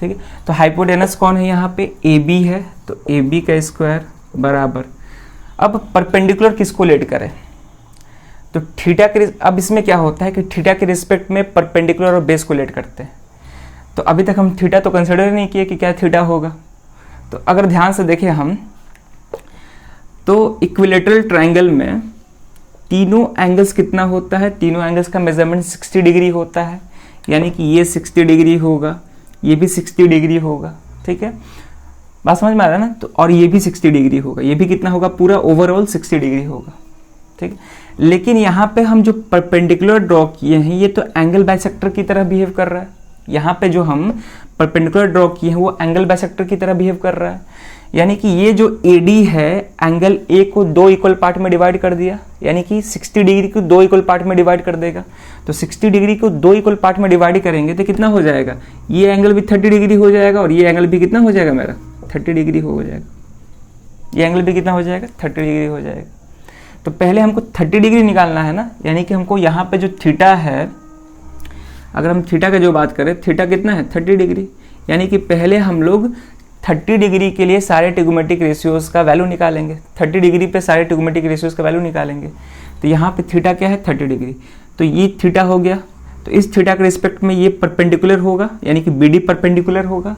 ठीक है। तो हाइपोटेनस कौन है, यहाँ पे AB है, तो AB का स्क्वायर बराबर, अब परपेंडिकुलर किसको लेट करें, तो थीटा के, अब इसमें क्या होता है कि थीटा के रिस्पेक्ट में परपेंडिकुलर और बेस को लेट करते हैं। तो अभी तक हम थीटा तो कंसिडर नहीं किए कि क्या थीटा होगा। तो अगर ध्यान से देखें हम, तो इक्विलेटरल ट्राइंगल में तीनों एंगल्स कितना होता है, तीनों एंगल्स का मेजरमेंट 60 डिग्री होता है, यानी कि ये 60 डिग्री होगा, ये भी 60 डिग्री होगा, ठीक है। बात समझ में आ रहा है ना, तो और ये भी 60 डिग्री होगा, ये भी कितना होगा, पूरा ओवरऑल 60 डिग्री होगा, ठीक है। लेकिन यहाँ पे हम जो परपेंडिकुलर ड्रॉ किए हैं, ये तो एंगल बाइसेक्टर की तरह बिहेव कर रहा है। यहाँ पे जो हम परपेंडिकुलर ड्रॉ किए हैं वो एंगल बाइसेक्टर की तरह बिहेव कर रहा है, यानी कि ये जो AD है, एंगल A को 2 इक्वल पार्ट में डिवाइड कर दिया, यानी कि 60 डिग्री को 2 इक्वल पार्ट में डिवाइड कर देगा। तो 60 डिग्री को 2 इक्वल पार्ट में डिवाइड करेंगे तो कितना हो जाएगा, ये एंगल भी 30 डिग्री हो जाएगा, और ये एंगल भी कितना हो जाएगा, मेरा 30 डिग्री हो जाएगा, ये एंगल भी कितना हो जाएगा, 30 डिग्री हो जाएगा। तो पहले हमको 30 डिग्री निकालना है ना, यानी कि हमको यहाँ पे जो थीटा है, अगर हम थीटा का जो बात करें, थीटा कितना है, 30 डिग्री, यानी कि पहले हम लोग 30 डिग्री के लिए सारे ट्रिग्नोमेट्रिक रेशियोज का वैल्यू निकालेंगे, 30 डिग्री पे सारे ट्रिग्नोमेट्रिक रेशियोज का वैल्यू निकालेंगे। तो यहाँ पे थीटा क्या है, 30 डिग्री, तो ये थीटा हो गया। तो इस थीटा के रिस्पेक्ट में ये परपेंडिकुलर होगा, यानी कि BD परपेंडिकुलर होगा,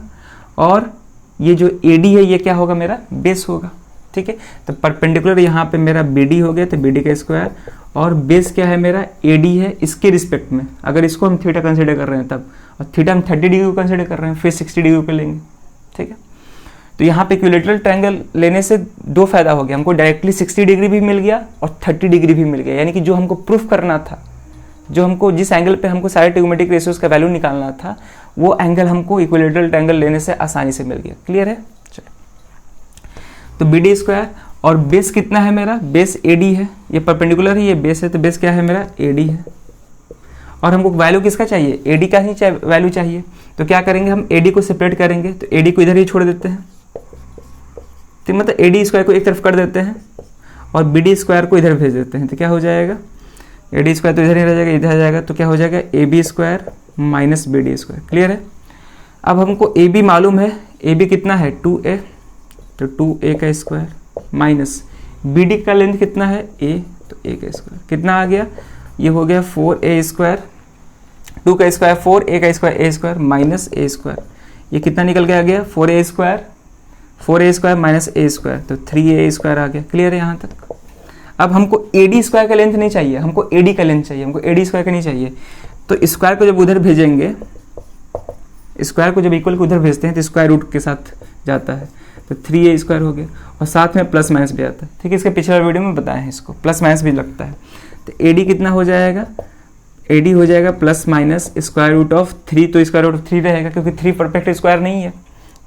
और ये जो AD है ये क्या होगा, मेरा बेस होगा, ठीक है। तो परपेंडिकुलर यहाँ पे मेरा BD हो गया, तो BD का स्क्वायर, और बेस क्या है, मेरा AD है, इसके रिस्पेक्ट में अगर इसको हम थीटा कंसिडर कर रहे हैं तब, और थीटा हम 30 डिग्री को कंसिडर कर रहे हैं, फिर 60 डिग्री पे लेंगे, ठीक है। तो यहाँ पे इक्विलेटरल ट्रायंगल लेने से दो फायदा हो गया, हमको डायरेक्टली 60 डिग्री भी मिल गया और 30 डिग्री भी मिल गया, यानी कि जो हमको प्रूफ करना था, जो हमको जिस एंगल पे हमको सारे ट्रिग्नोमेट्रिक रेशियोज का वैल्यू निकालना था, वो एंगल हमको इक्विलेटरल ट्रायंगल लेने से आसानी से मिल गया। क्लियर है, चलो। तो BD स्क्वायर, और बेस कितना है मेरा, बेस AD है, ये परपेंडिकुलर है, ये बेस है, तो बेस क्या है मेरा, AD है। और हमको वैल्यू किसका चाहिए, AD का ही वैल्यू चाहिए। तो क्या करेंगे, हम AD को सेपरेट करेंगे, तो AD को इधर ही छोड़ देते हैं, तो मतलब AD स्क्वायर को एक तरफ कर देते हैं और BD स्क्वायर को इधर भेज देते हैं, तो क्या हो जाएगा, AD स्क्वायर तो इधर ही रह जाएगा, इधर आ जाएगा, तो क्या हो जाएगा, AB square minus BD square. Clear है। अब हमको AB मालूम है, AB कितना है 2A, तो 2A का स्क्वायर माइनस BD का लेंथ कितना है A, तो a का स्क्वायर कितना आ गया, ये हो गया 4a स्क्वायर, 2 का स्क्वायर 4, a का square a square minus a square, ये कितना निकल के आ गया 4a square minus a square, तो 3a स्क्वायर आ गया। क्लियर है यहाँ तक। अब हमको AD स्क्वायर का लेंथ नहीं चाहिए, हमको AD का लेंथ चाहिए, हमको AD स्क्वायर का नहीं चाहिए। तो स्क्वायर को जब उधर भेजेंगे, स्क्वायर को जब इक्वल को उधर भेजते हैं तो स्क्वायर रूट के साथ जाता है, तो 3a स्क्वायर हो गया और साथ में प्लस माइनस भी आता है। ठीक है, इसके पिछले वीडियो में बताया है, इसको प्लस माइनस भी लगता है। तो AD कितना हो जाएगा, AD हो जाएगा plus minus square root of 3, तो स्क्वायर रूट ऑफ 3 रहेगा क्योंकि 3 परफेक्ट स्क्वायर नहीं है,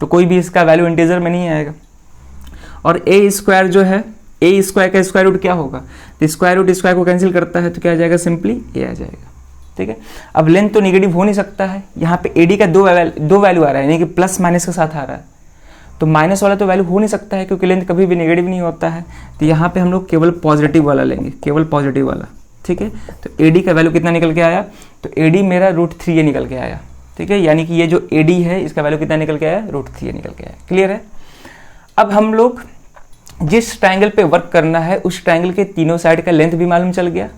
तो कोई भी इसका वैल्यू इंटीजर में नहीं आएगा। और a स्क्वायर जो है, a स्क्वायर का स्क्वायर रूट क्या होगा, तो स्क्वायर रूट स्क्वायर को कैंसिल करता है तो क्या आ जाएगा, सिंपली a आ जाएगा। ठीक है, अब लेंथ तो नेगेटिव हो नहीं सकता है, यहाँ पे AD का दो वैल्यू आ रहा है, यानी कि प्लस माइनस के साथ आ रहा है, तो माइनस वाला तो वैल्यू हो नहीं सकता है क्योंकि लेंथ कभी भी नेगेटिव नहीं होता है। तो यहाँ पे हम लोग केवल पॉजिटिव वाला लेंगे, केवल पॉजिटिव वाला। ठीक है, तो AD का वैल्यू कितना निकल के आया, तो AD मेरा √3a निकल के आया। ठीक है, यानी कि ये जो AD है इसका वैल्यू कितना निकल के आया, √3a निकल के आया। क्लियर है। अब हम लोग जिस ट्रायंगल पे वर्क करना है उस ट्रायंगल के तीनों साइड का लेंथ भी मालूम चल गया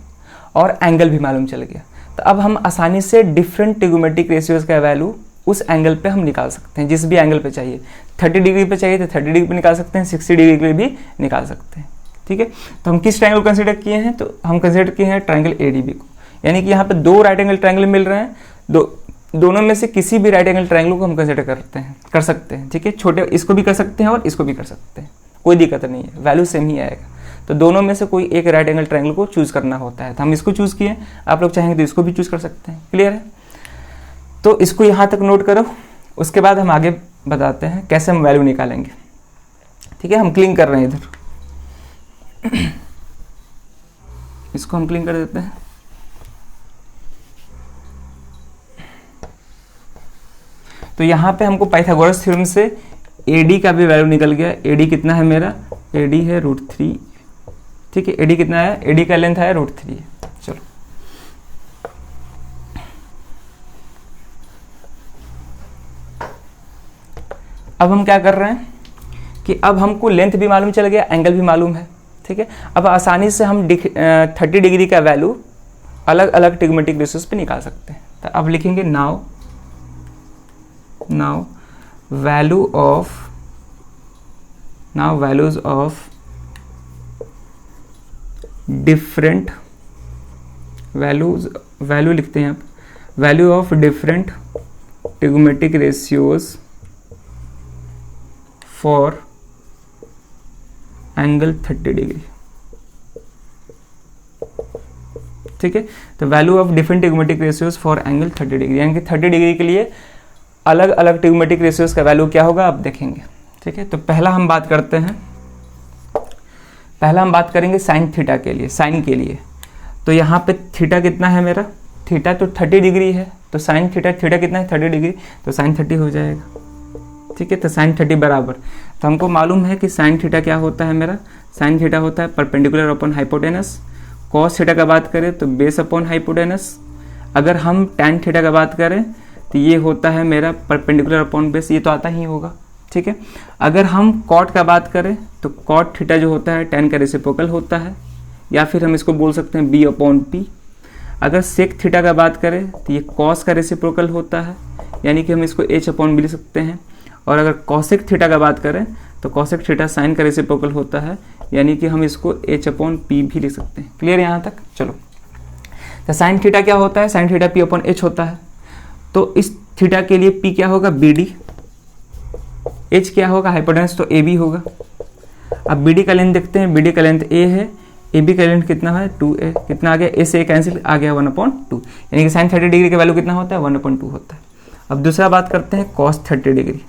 और एंगल भी मालूम चल गया, तो अब हम आसानी से डिफरेंट ट्रिगोमेट्रिक रेशियोज का वैल्यू उस एंगल पे हम निकाल सकते हैं, जिस भी एंगल पे चाहिए। 30 डिग्री पे चाहिए तो 30 डिग्री पे निकाल सकते हैं, 60 डिग्री पे भी निकाल सकते हैं। ठीक है, तो हम किस ट्रायंगल को कंसीडर किए हैं, तो हम कंसीडर किए हैं ट्रायंगल ADB को, यानी कि यहाँ पे 2 राइट एंगल ट्रायंगल मिल रहे हैं, दोनों में से किसी भी राइट एंगल ट्रायंगल को हम कंसीडर कर सकते हैं। ठीक है, छोटे इसको भी कर सकते हैं और इसको भी कर सकते हैं, कोई दिक्कत नहीं है, वैल्यू सेम ही आएगा। तो दोनों में से कोई एक राइट एंगल ट्रायंगल को चूज करना होता है, तो हम इसको चूज किए, आप लोग चाहेंगे तो इसको भी चूज कर सकते हैं। क्लियर है, तो इसको यहाँ तक नोट करो, उसके बाद हम आगे बताते हैं कैसे हम वैल्यू निकालेंगे। ठीक है, हम क्लीन कर रहे हैं इधर, इसको हम क्लीन कर देते हैं। तो यहाँ पे हमको पाइथागोरस थ्योरम से AD का भी वैल्यू निकल गया। AD कितना है मेरा, AD है √3। ठीक है, AD कितना है, AD का लेंथ है √3। चलो अब हम क्या कर रहे हैं कि अब हमको लेंथ भी मालूम चल गया, एंगल भी मालूम है। ठीक है, अब आसानी से हम 30 डिग्री का वैल्यू अलग अलग ट्रिगोमेट्रिक रेशियोज पे निकाल सकते हैं। तो अब लिखेंगे now values of different value लिखते हैं आप, value of different trigonometric ratios for angle 30 degree. ठीक है, तो value of different trigonometric ratios for angle 30 degree, यानी कि 30 डिग्री के लिए अलग अलग ट्रिगोमेट्रिक रेशियोज का वैल्यू क्या होगा आप देखेंगे। ठीक है, तो पहला हम बात करेंगे साइन थीटा के लिए, साइन के लिए। तो यहाँ पे थीटा कितना है मेरा, थीटा तो 30 डिग्री है, तो साइन थीटा कितना है 30 डिग्री, तो साइन 30 हो जाएगा। ठीक है, तो साइन 30 बराबर, तो हमको मालूम है कि साइन थीटा क्या होता है मेरा, साइन थीटा होता है perpendicular upon hypotenuse. Cos theta का बात करें तो बेस अपॉन हाइपोटेनस। अगर हम टैन थीटा का बात करें तो ये होता है मेरा परपेंडिकुलर अपॉन बेस, ये तो आता ही होगा। ठीक है, अगर हम कॉट का बात करें तो कॉट थीटा जो होता है टैन का रेसिप्रोकल होता है, या फिर हम इसको बोल सकते हैं b अपॉन p। अगर सेक थीटा का बात करें तो ये कॉस का रेसिप्रोकल होता है, यानी कि हम इसको h अपॉन b लिख सकते हैं। और अगर कॉसेक थीटा का बात करें तो कॉसेक थीटा साइन का रेसिप्रोकल होता है, यानी कि हम इसको h अपॉन p भी लिख सकते हैं। क्लियर यहाँ तक। चलो, तो साइन थीटा क्या होता है, sine theta p upon h होता है, तो इस थीटा के लिए p क्या होगा BD, h क्या होगा हाइपोटेनस, तो AB होगा। अब BD का लेंथ देखते हैं, BD का लेंथ a है, AB का लेंथ कितना है 2a, कितना आ गया, a से a कैंसिल आ गया 1/2, यानी कि साइन 30 डिग्री का वैल्यू कितना होता है 1/2 होता है। अब दूसरा बात करते हैं कॉस 30 डिग्री।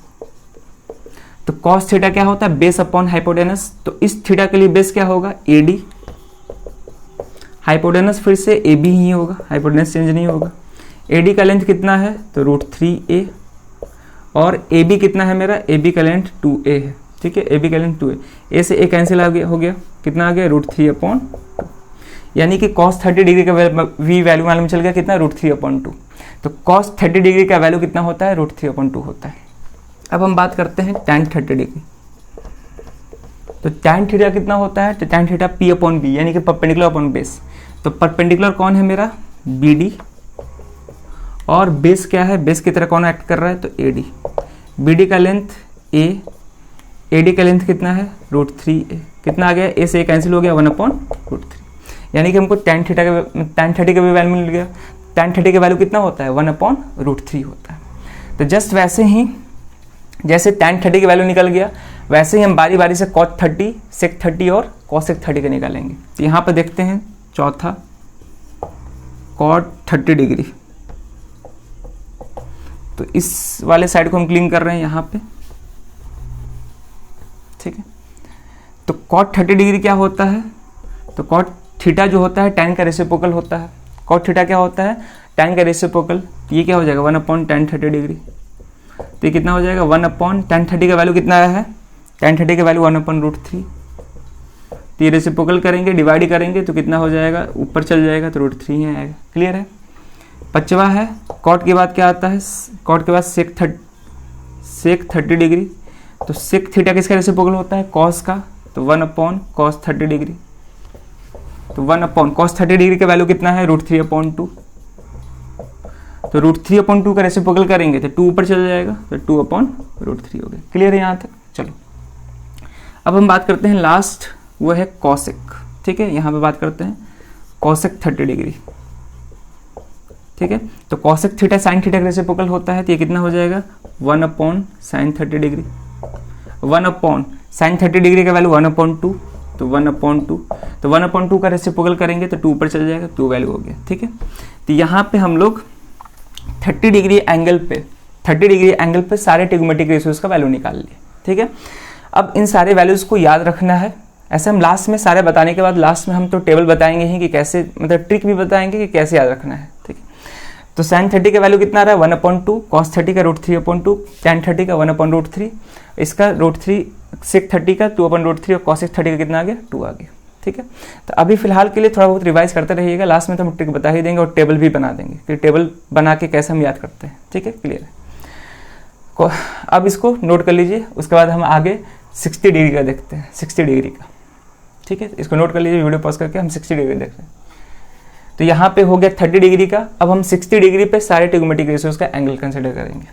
तो कॉस थीटा क्या होता है, बेस अपॉन हाइपोटेनस, तो इस थीटा के लिए बेस क्या होगा AD, हाइपोटेनस फिर से AB ही होगा, हाइपोटेनस चेंज नहीं होगा। AD का लेंथ कितना है तो √3a, और AB कितना है मेरा, AB का लेंथ 2a है। ठीक है, AB का लेंथ 2a, a से a कैंसिल हो गया, कितना आ गया √3/2, यानी कि cos 30 डिग्री का भी वैल्यू मालूम चल गया कितना, √3/2। तो cos 30 डिग्री का वैल्यू कितना होता है, √3/2 होता है। अब हम बात करते हैं tan 30 डिग्री। तो tan थीटा कितना होता है, तो tan theta p upon B, यानी कि परपेंडिकुलर अपॉन बेस। तो परपेंडिकुलर कौन है मेरा, BD, और बेस क्या है, बेस की तरह कौन एक्ट कर रहा है, तो AD। BD का लेंथ A, AD का लेंथ कितना है, √3a, कितना आ गया, A से A कैंसिल हो गया, 1/√3, यानी कि हमको tan थर्टी का भी वैल्यू मिल गया। tan थर्टी का वैल्यू कितना होता है, 1/√3 होता है। तो जस्ट वैसे ही जैसे tan 30 की वैल्यू निकल गया, वैसे ही हम बारी बारी से cot 30, sec 30 और cosec 30 का निकालेंगे। तो यहाँ पर देखते हैं चौथा cot 30 डिग्री, तो इस वाले साइड को हम क्लीन कर रहे हैं यहाँ पे, ठीक है। तो cot 30 डिग्री क्या होता है, तो cot थीटा जो होता है tan का रेसिप्रोकल होता है। cot थीटा क्या होता है, tan का रेसिप्रोकल, ये क्या हो जाएगा 1/tan 30 डिग्री, तो ये कितना हो जाएगा 1/tan 30 का वैल्यू कितना आया है, tan 30 का वैल्यू 1/√3, तो ये रेसिप्रोकल करेंगे, डिवाइड करेंगे तो कितना हो जाएगा, ऊपर चल जाएगा तो √3 ही आएगा। क्लियर है। पांचवा है cot के बाद क्या आता है, cot के बाद sec 30 डिग्री, तो sec थीटा किसका रेसिप्रोकल होता है, cos का, तो 1/cos 30 डिग्री, तो 1/cos 30 डिग्री का वैल्यू कितना है, √3/2, तो √3/2 का रेसिप्रोकल करेंगे तो 2 ऊपर चल जाएगा, तो 2/√3 हो गया। क्लियर है यहाँ तक। चलो अब हम बात करते हैं लास्ट, वो है कॉसेक, ठीक है। यहाँ पे बात करते हैं कॉसेक 30 डिग्री, ठीक है। तो कॉसेक थीटा साइन थीटा का रेसिप्रोकल होता है, तो ये कितना हो जाएगा 1/sin 30 डिग्री, 1/sin 30 डिग्री का वैल्यू 1/2, तो 1/2, तो 1/2 का रेसिप्रोकल करेंगे तो 2 ऊपर चल जाएगा, 2 वैल्यू हो गया, ठीक है। तो यहाँ पे हम लोग 30 डिग्री एंगल पे सारे ट्रिग्नोमेट्रिक रेशियोज का वैल्यू निकाल लिए, ठीक है। अब इन सारे वैल्यूज को याद रखना है। ऐसे हम लास्ट में सारे बताने के बाद लास्ट में हम तो टेबल बताएंगे ही कि कैसे, मतलब ट्रिक भी बताएंगे कि कैसे याद रखना है, ठीक है। तो sin 30 का वैल्यू कितना आ रहा है 1/2, cos 30 का √3/2, tan 30 का 1/√3, इसका √3, sec 30 का 2/√3 और cosec 30 का कितना आ गया 2 आ गया, ठीक है। तो अभी फिलहाल के लिए थोड़ा बहुत रिवाइज करते रहिएगा, लास्ट में तो हम ट्रिक बता ही देंगे और टेबल भी बना देंगे कि टेबल बना के कैसे हम याद करते हैं, ठीक है। क्लियर है। अब इसको नोट कर लीजिए, उसके बाद हम आगे 60 डिग्री का देखते हैं, 60 डिग्री का, ठीक है। इसको नोट कर लीजिए, वीडियो पॉज करके हम 60 डिग्री देख रहे हैं। तो यहाँ पे हो गया 30 डिग्री का। अब हम 60 डिग्री पे सारे ट्रिग्नोमेट्रिक रेशियोज का एंगल कंसिडर करेंगे।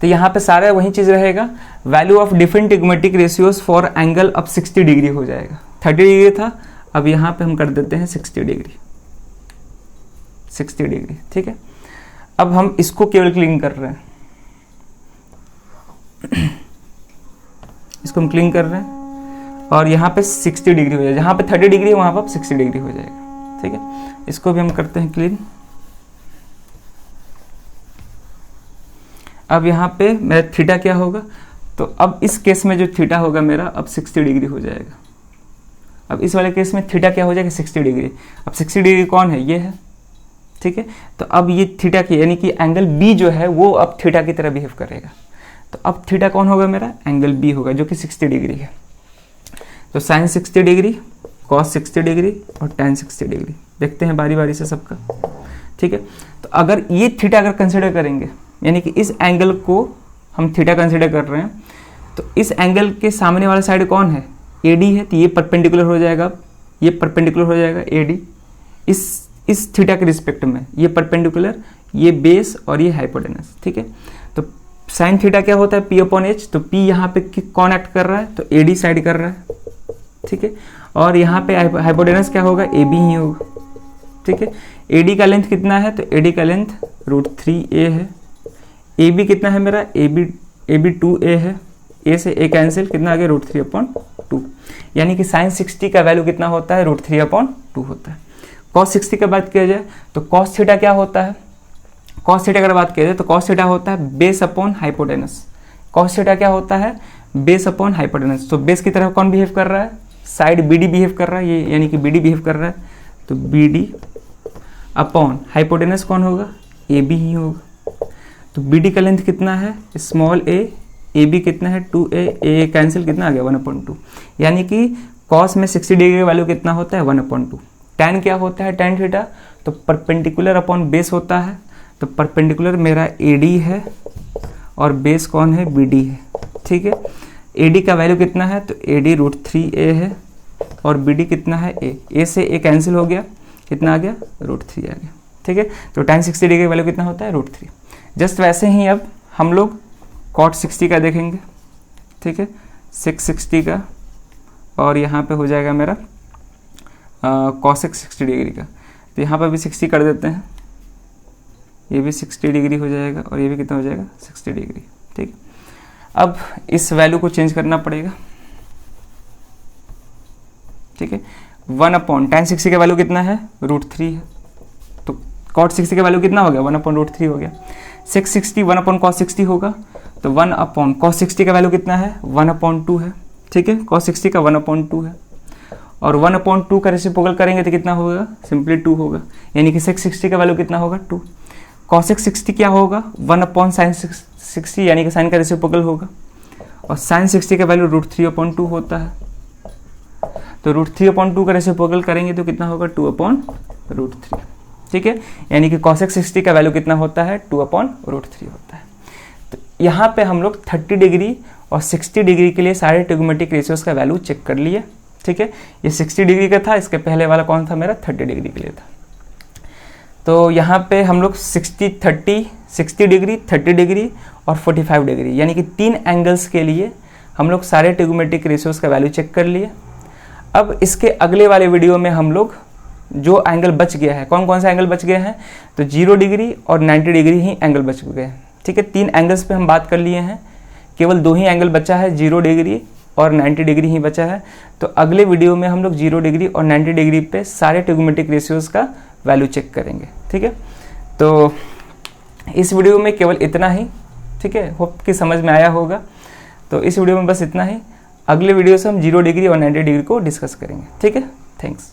तो यहाँ पे सारा वही चीज रहेगा, value of different trigonometric ratios for angle अब 60 डिग्री हो जाएगा। 30 डिग्री था, अब यहाँ पे हम कर देते हैं 60 डिग्री, 60 डिग्री, ठीक है। अब हम इसको केवल क्लीन कर रहे हैं, इसको हम क्लीन कर रहे हैं और यहाँ पे 60 डिग्री हो जाएगा, जहाँ पे 30 डिग्री है वहाँ पर 60 डिग्री हो जाएगा, ठीक है। इसको भी हम करते हैं क्लीन। अब यहाँ पे मेरा थीटा क्या होगा, तो अब इस केस में जो थीटा होगा मेरा अब 60 डिग्री हो जाएगा। अब इस वाले केस में थीटा क्या हो जाएगा 60 डिग्री। अब 60 डिग्री कौन है, ये है, ठीक है। तो अब ये थीटा की यानी कि एंगल बी जो है वो अब थीटा की तरह बिहेव करेगा। तो अब थीटा कौन होगा मेरा, एंगल बी होगा जो कि 60 डिग्री है। तो साइन 60 डिग्री, कॉस 60 डिग्री और tan 60 डिग्री देखते हैं बारी बारी से सबका, ठीक है। तो अगर ये थीटा अगर कंसिडर करेंगे, यानी कि इस एंगल को हम थीटा कंसिडर कर रहे हैं, तो इस एंगल के सामने वाला साइड कौन है, AD है, तो ये परपेंडिकुलर हो जाएगा, ये परपेंडिकुलर हो जाएगा AD इस थीटा के रिस्पेक्ट में, ये परपेंडिकुलर, ये बेस और ये हाइपोटेनस, ठीक है। तो साइन थीटा क्या होता है P/H, तो P यहाँ पे कौन एक्ट कर रहा है, तो AD साइड कर रहा है, ठीक है। और यहाँ पे हाइपोटेनस क्या होगा, AB ही होगा, ठीक है। AD का लेंथ कितना है, तो AD का लेंथ √3a है। AB कितना है मेरा, AB 2a है, A से A कैंसिल, कितना आ गया √3/2, यानी कि साइन 60 का वैल्यू कितना होता है √3/2 होता है। cos 60 की बात किया जाए तो cos थीटा क्या होता है, cos थीटा अगर बात किया जाए तो cos थीटा होता है base upon hypotenuse. cos theta क्या होता है, बेस अपॉन हाइपोटेनस। तो बेस की तरफ कौन बिहेव कर रहा है, साइड BD बिहेव कर रहा है, ये यानी कि BD बिहेव कर रहा है, तो BD अपॉन हाइपोटेनस कौन होगा, AB ही होगा। तो BD का लेंथ कितना है, स्मॉल a, AB कितना है 2a, a कैंसिल, कितना आ गया 1/2, यानी कि cos में 60 डिग्री का वैल्यू कितना होता है 1/2। tan क्या होता है, tan थीटा, तो परपेंडिकुलर अपॉन बेस होता है, तो परपेंडिकुलर मेरा AD है और बेस कौन है, BD है, ठीक है। AD का वैल्यू कितना है, तो AD √3a है और BD कितना है a से a कैंसिल हो गया, कितना आ गया √3 आ गया। ठीक है, तो tan 60 डिग्री का वैल्यू कितना होता है √3। जस्ट वैसे ही अब हम लोग cot 60 का देखेंगे। ठीक है, 660 का और यहाँ पे हो जाएगा मेरा cosec 60 डिग्री का, तो यहाँ पर भी 60 कर देते हैं, ये भी 60 डिग्री हो जाएगा और ये भी कितना हो जाएगा 60 डिग्री। ठीक, अब इस वैल्यू को चेंज करना पड़ेगा। ठीक है, 1/tan 60 का वैल्यू कितना है √3 है, तो cot 60 का वैल्यू कितना हो गया 1/√3 हो गया। 660 1/cos 60 होगा, तो 1/cos 60 का वैल्यू कितना है 1/2 है। ठीक है, cos 60 का 1/2 है और 1/2 का रेसिप्रोकल करेंगे तो कितना होगा, सिंपली 2 होगा, यानी कि 660 का वैल्यू कितना होगा 2। cosec 60 क्या होगा 1/sin 60, यानी कि साइन का रेसिप्रोकल होगा, और sin 60 का वैल्यू √3/2 होता है, तो √3/2 का रेसिप्रोकल करेंगे तो कितना होगा 2/√3। ठीक है, यानी कि cosec 60 का वैल्यू कितना होता है 2/√3 होता है। तो यहाँ पे हम लोग 30 डिग्री और 60 डिग्री के लिए सारे ट्रिग्नोमेट्रिक रेशियोज का वैल्यू चेक कर लिए। ठीक है, ये 60 डिग्री का था, इसके पहले वाला कौन था मेरा 30 डिग्री के लिए था। तो यहाँ पे हम लोग 60 डिग्री 30 डिग्री और 45 डिग्री यानी कि 3 एंगल्स के लिए हम लोग सारे ट्रिग्नोमेट्रिक रेशियोज का वैल्यू चेक कर लिए। अब इसके अगले वाले वीडियो में हम लोग जो एंगल बच गया है, कौन कौन सा एंगल बच गया है, तो 0 डिग्री और 90 डिग्री ही एंगल बच गए हैं। ठीक है, 3 एंगल्स पे हम बात कर लिए हैं, केवल 2 ही एंगल बचा है, 0 डिग्री और 90 डिग्री ही बचा है। तो अगले वीडियो में हम लोग 0 डिग्री और 90 डिग्री पे सारे ट्रिग्नोमेट्रिक रेशियोज का वैल्यू चेक करेंगे। ठीक है, तो इस वीडियो में केवल इतना ही। ठीक है, होप कि समझ में आया होगा। तो इस वीडियो में बस इतना ही, अगले वीडियो से हम 0 डिग्री और 90 डिग्री को डिस्कस करेंगे। ठीक है, थैंक्स।